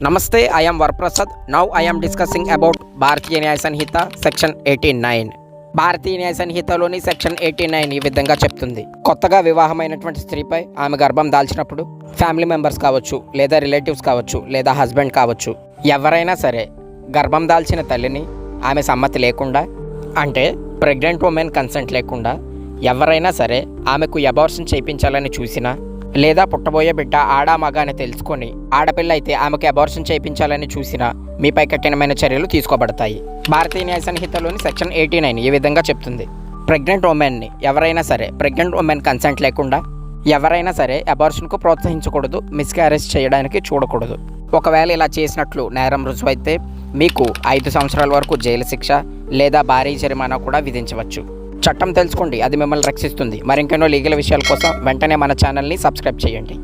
నమస్తే, I am Varaprasad. Now I am discussing about భారతీయ న్యాయ సంహిత section 89. భారతీయ న్యాయ సంహితలోని సెక్షన్ 89 ఈ విధంగా చెప్తుంది. కొత్తగా వివాహమైనటువంటి స్త్రీపై ఆమె గర్భం దాల్చినప్పుడు ఫ్యామిలీ మెంబర్స్ కావచ్చు, లేదా రిలేటివ్స్ కావచ్చు, లేదా హస్బెండ్ కావచ్చు, ఎవరైనా సరే గర్భం దాల్చిన తల్లిని ఆమె సమ్మతి లేకుండా, అంటే ప్రెగ్నెంట్ ఉమెన్ కన్సెంట్ లేకుండా ఎవరైనా సరే ఆమెకు అబార్షన్ చేయించాలని చూసినా, లేదా పుట్టబోయే బిడ్డ ఆడా మగ అని తెలుసుకొని ఆడపిల్ల అయితే ఆమెకు అబార్షన్ చేయించాలని చూసినా మీపై కఠినమైన చర్యలు తీసుకోబడతాయి. భారతీయ న్యాయ సంహితలోని సెక్షన్ 89 ఈ విధంగా చెప్తుంది. ప్రెగ్నెంట్ ఉమెన్ని ఎవరైనా సరే ప్రెగ్నెంట్ ఉమెన్ కన్సెంట్ లేకుండా ఎవరైనా సరే అబార్షన్కు ప్రోత్సహించకూడదు, మిస్క్యారేజ్ చేయడానికి చూడకూడదు. ఒకవేళ ఇలా చేసినట్లు నేరం రుజువైతే మీకు 5 సంవత్సరాల వరకు జైలు శిక్ష లేదా భారీ జరిమానా కూడా విధించవచ్చు. చట్టం తెలుసుకోండి, అది మిమ్మల్ని రక్షిస్తుంది. మరింకెన్నో లీగల్ విషయాల కోసం వెంటనే మన ఛానల్ని సబ్స్క్రైబ్ చేయండి.